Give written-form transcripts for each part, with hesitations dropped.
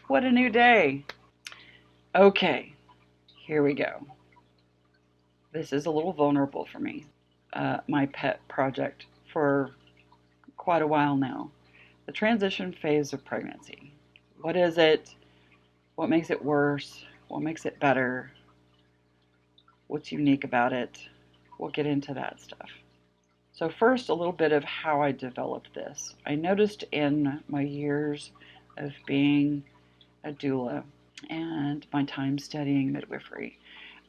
What a new day. Okay, here we go. This is a little vulnerable for me. My pet project for quite a while now. The transition phase of pregnancy. What is it? What makes it worse? What makes it better? What's unique about it? We'll get into that stuff. So first, a little bit of how I developed this. I noticed in my years of being a doula and my time studying midwifery,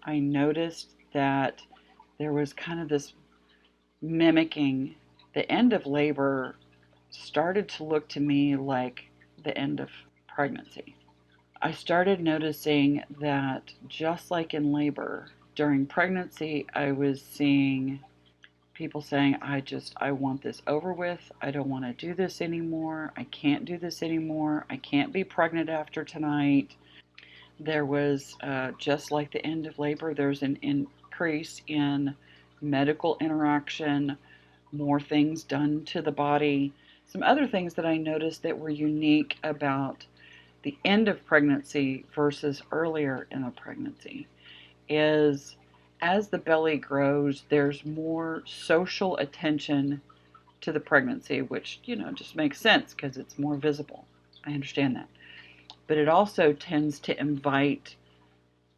I noticed that there was kind of this mimicking. The end of labor started to look to me like the end of pregnancy. I started noticing that just like in labor, during pregnancy, I was seeing people saying, I want this over with. I don't want to do this anymore. I can't do this anymore. I can't be pregnant after tonight. There was, just like the end of labor, there's an increase in medical interaction, more things done to the body. Some other things that I noticed that were unique about the end of pregnancy versus earlier in a pregnancy is as the belly grows, there's more social attention to the pregnancy, which, just makes sense because it's more visible. I understand that. But it also tends to invite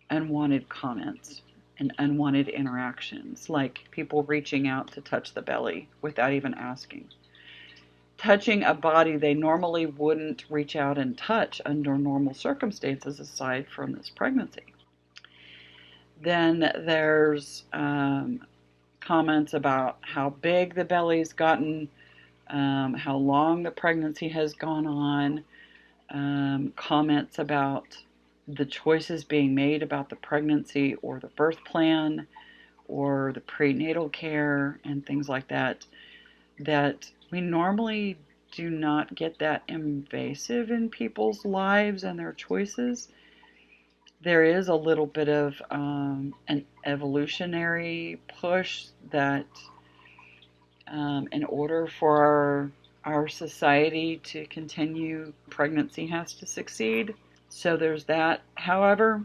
unwanted comments and unwanted interactions, like people reaching out to touch the belly without even asking. Touching a body they normally wouldn't reach out and touch under normal circumstances aside from this pregnancy. Then there's comments about how big the belly's gotten, how long the pregnancy has gone on, comments about the choices being made about the pregnancy or the birth plan or the prenatal care and things like that, that we normally do not get that invasive in people's lives and their choices. There is a little bit of an evolutionary push that in order for our society to continue, pregnancy has to succeed. So there's that. However,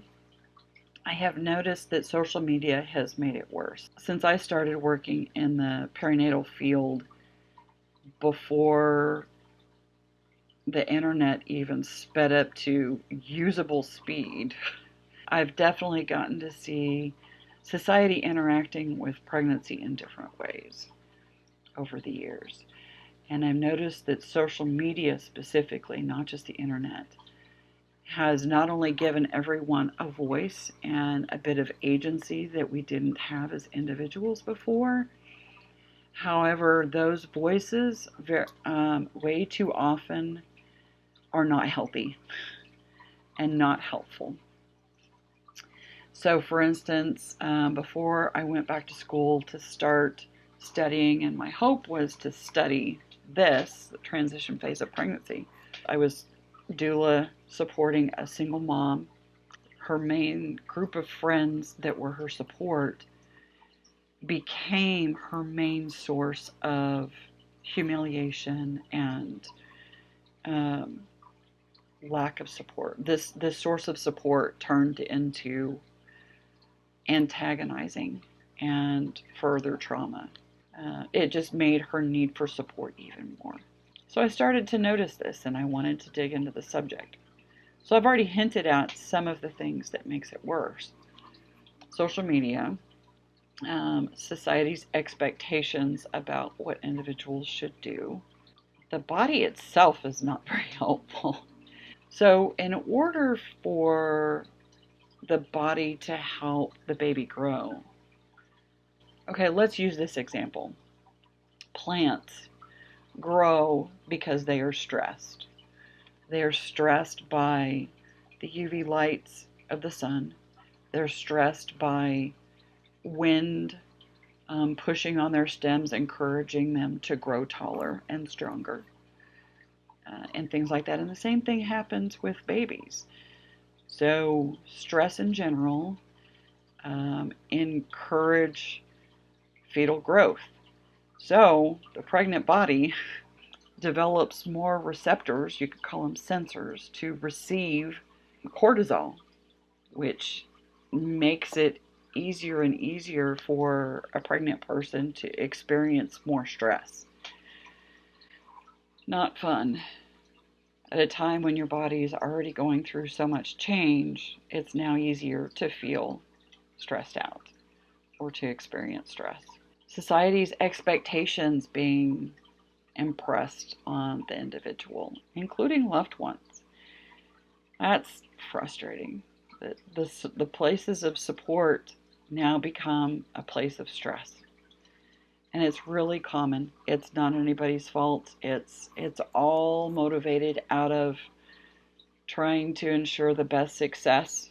I have noticed that social media has made it worse. Since I started working in the perinatal field before the internet even sped up to usable speed, I've definitely gotten to see society interacting with pregnancy in different ways over the years. And I've noticed that social media specifically, not just the internet, has not only given everyone a voice and a bit of agency that we didn't have as individuals before. However, those voices way too often are not healthy and not helpful. So, for instance, before I went back to school to start studying, and my hope was to study this, the transition phase of pregnancy, I was doula supporting a single mom. Her main group of friends that were her support became her main source of humiliation and lack of support. This source of support turned into antagonizing and further trauma. It just made her need for support even more. So I started to notice this and I wanted to dig into the subject. So I've already hinted at some of the things that makes it worse. Social media, society's expectations about what individuals should do. The body itself is not very helpful. So in order for the body to help the baby grow, okay, let's use this example. Plants grow because they are stressed. They are stressed by the UV lights of the sun. They're stressed by wind pushing on their stems, encouraging them to grow taller and stronger, and things like that. And the same thing happens with babies. So stress in general encourage fetal growth. So the pregnant body develops more receptors, you could call them sensors, to receive cortisol, which makes it easier and easier for a pregnant person to experience more stress. Not fun. At a time when your body is already going through so much change, it's now easier to feel stressed out or to experience stress. Society's expectations being impressed on the individual, including loved ones. That's frustrating. The places of support now become a place of stress. And it's really common. It's not anybody's fault. It's all motivated out of trying to ensure the best success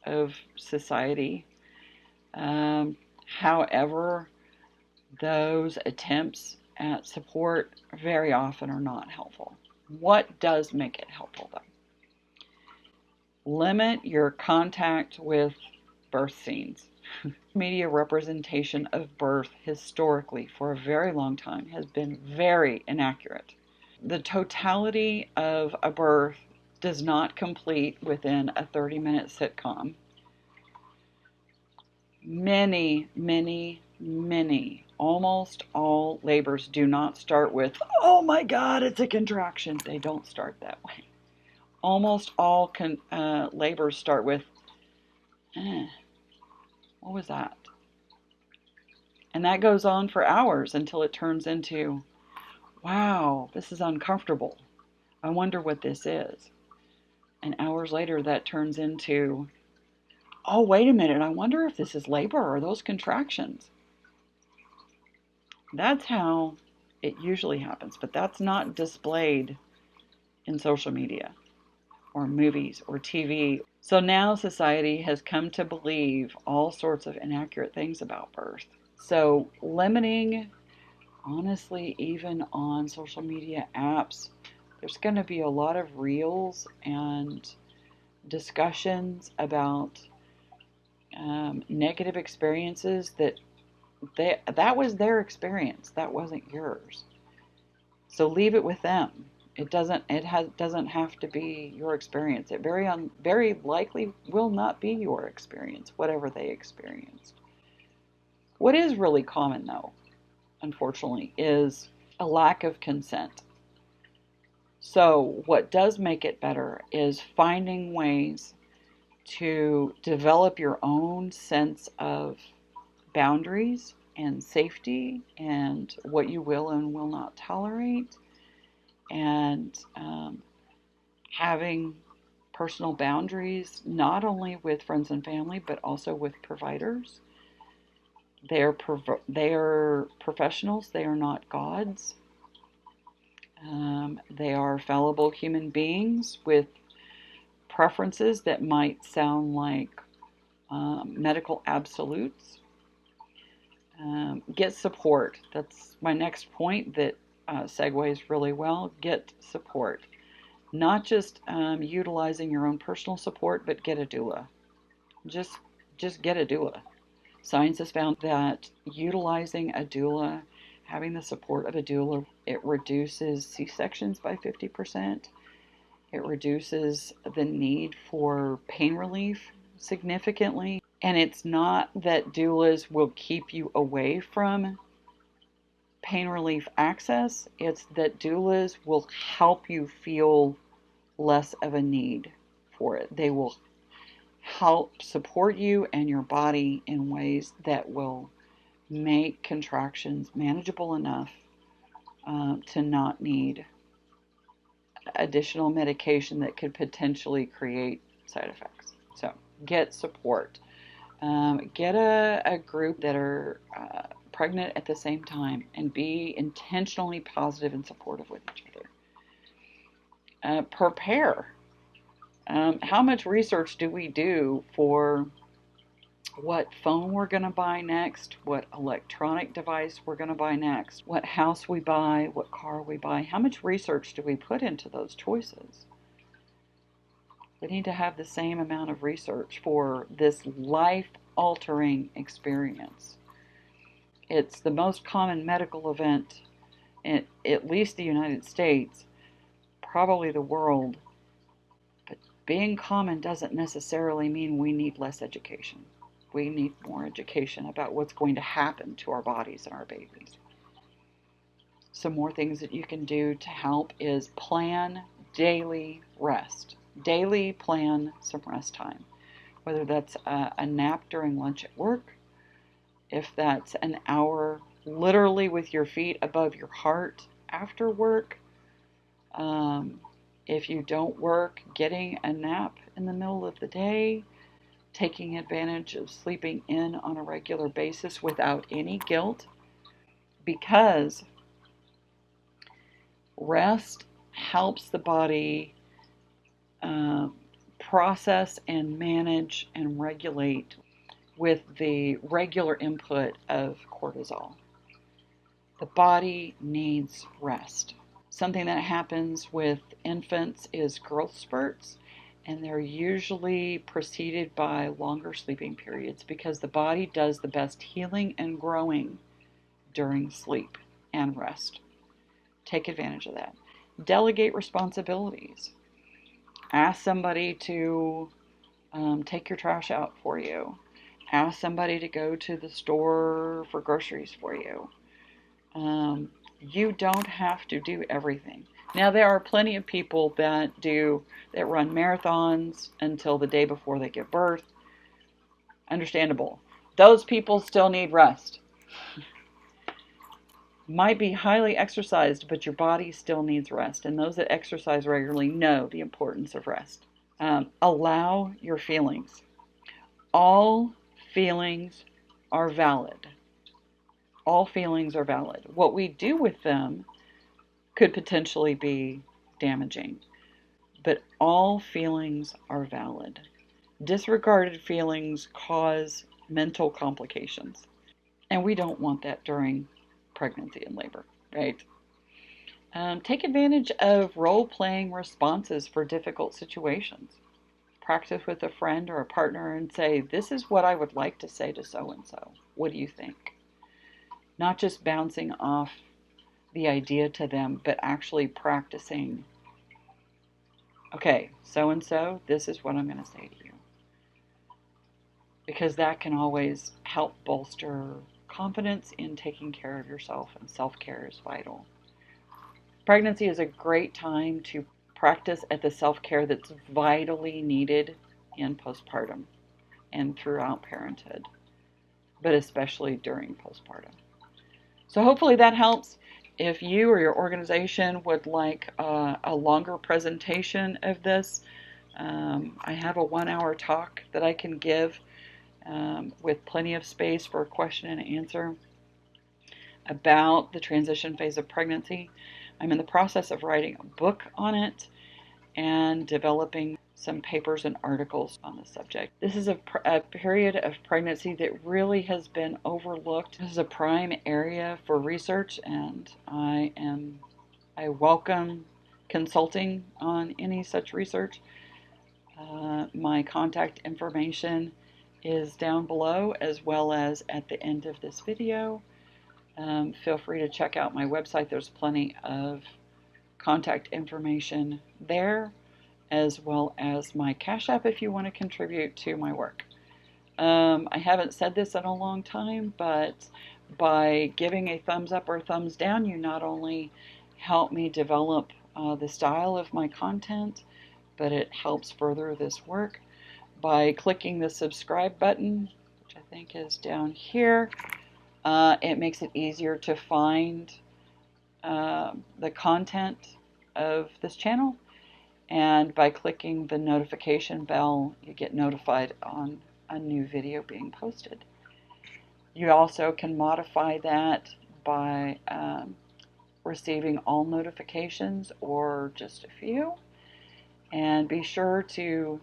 of society. However, those attempts at support very often are not helpful. What does make it helpful, though? Limit your contact with birth scenes. Media representation of birth historically for a very long time has been very inaccurate. The totality of a birth does not complete within a 30-minute sitcom. Many, almost all labors do not start with, oh my God, it's a contraction. They don't start that way. Almost all labors start with, what was that? And that goes on for hours until it turns into, wow, this is uncomfortable. I wonder what this is. And hours later, that turns into, oh, wait a minute, I wonder if this is labor or those contractions. That's how it usually happens, but that's not displayed in social media or movies or TV. So now society has come to believe all sorts of inaccurate things about birth. So limiting, honestly, even on social media apps, there's going to be a lot of reels and discussions about negative experiences that was their experience. That wasn't yours. So leave it with them. It doesn't have to be your experience. It very likely will not be your experience, whatever they experienced. What is really common, though, unfortunately, is a lack of consent. So what does make it better is finding ways to develop your own sense of boundaries and safety and what you will and will not tolerate, and having personal boundaries not only with friends and family but also with providers. They are professionals. They are not gods. They are fallible human beings with preferences that might sound like medical absolutes. Get support. That's my next point that segues really well. Get support. Not just utilizing your own personal support, but get a doula. Just get a doula. Science has found that utilizing a doula, having the support of a doula, it reduces C-sections by 50%. It reduces the need for pain relief significantly. And it's not that doulas will keep you away from pain relief access. It's that doulas will help you feel less of a need for it. They will help support you and your body in ways that will make contractions manageable enough to not need additional medication that could potentially create side effects. So get support. Get a group that are pregnant at the same time and be intentionally positive and supportive with each other. Prepare. How much research do we do for what phone we're going to buy next, what electronic device we're going to buy next, what house we buy, what car we buy? How much research do we put into those choices? We need to have the same amount of research for this life-altering experience. It's the most common medical event at least the United States, probably the world. But being common doesn't necessarily mean we need less education. We need more education about what's going to happen to our bodies and our babies. Some more things that you can do to help is plan daily rest. Daily plan some rest time, whether that's a nap during lunch at work, if that's an hour literally with your feet above your heart after work. If you don't work, getting a nap in the middle of the day, taking advantage of sleeping in on a regular basis without any guilt, because rest helps the body process and manage and regulate with the regular input of cortisol. The body needs rest. Something that happens with infants is growth spurts, and they're usually preceded by longer sleeping periods because the body does the best healing and growing during sleep and rest. Take advantage of that. Delegate responsibilities. Ask somebody to take your trash out for you. Ask somebody to go to the store for groceries for you. You don't have to do everything. Now, there are plenty of people that run marathons until the day before they give birth. Understandable. Those people still need rest. Might be highly exercised, but your body still needs rest. And those that exercise regularly know the importance of rest. Allow your feelings. All feelings are valid. All feelings are valid. What we do with them could potentially be damaging, but all feelings are valid. Disregarded feelings cause mental complications, and we don't want that during pregnancy and labor, right? Take advantage of role-playing responses for difficult situations. Practice with a friend or a partner and say, this is what I would like to say to so-and-so. What do you think? Not just bouncing off the idea to them, but actually practicing, okay, so-and-so, this is what I'm going to say to you. Because that can always help bolster confidence in taking care of yourself, and self-care is vital. Pregnancy is a great time to practice at the self-care that's vitally needed in postpartum and throughout parenthood, but especially during postpartum. So hopefully that helps. If you or your organization would like a longer presentation of this, I have a 1-hour talk that I can give with plenty of space for a question and answer about the transition phase of pregnancy. I'm in the process of writing a book on it and developing some papers and articles on the subject. This is a period of pregnancy that really has been overlooked. This is a prime area for research, and I welcome consulting on any such research. My contact information is down below, as well as at the end of this video. Feel free to check out my website. There's plenty of contact information there, as well as my Cash App if you want to contribute to my work. I haven't said this in a long time, but by giving a thumbs up or thumbs down, you not only help me develop the style of my content, but it helps further this work. By clicking the subscribe button, which I think is down here, it makes it easier to find the content of this channel. And by clicking the notification bell, you get notified on a new video being posted. You also can modify that by receiving all notifications or just a few. And be sure to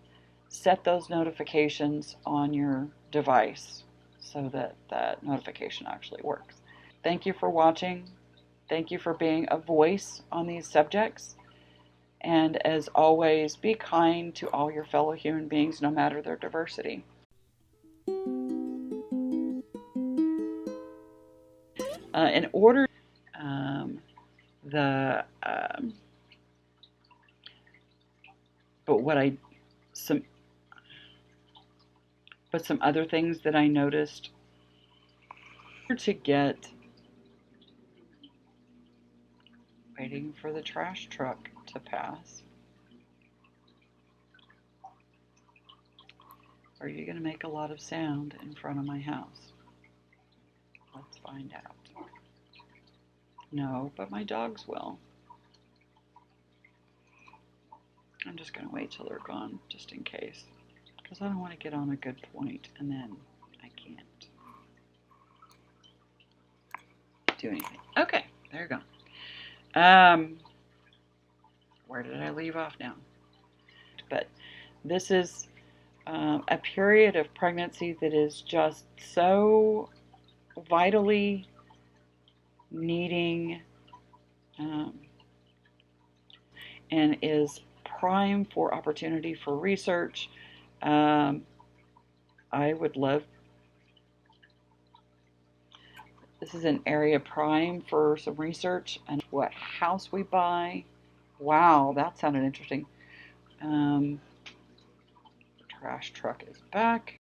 set those notifications on your device so that that notification actually works. Thank you for watching. Thank you for being a voice on these subjects. And as always, be kind to all your fellow human beings, no matter their diversity. In order, the but what I some but some other things that I noticed to get waiting for the trash truck to pass. Are you going to make a lot of sound in front of my house? Let's find out. No, but my dogs will. I'm just going to wait till they're gone, just in case. Because I don't want to get on a good point and then I can't do anything. Okay, there you go. Where did I leave off now? But this is a period of pregnancy that is just so vitally needing and is prime for opportunity for research. I would love, this is an area prime for some research and what house we buy. Wow, that sounded interesting. Trash truck is back.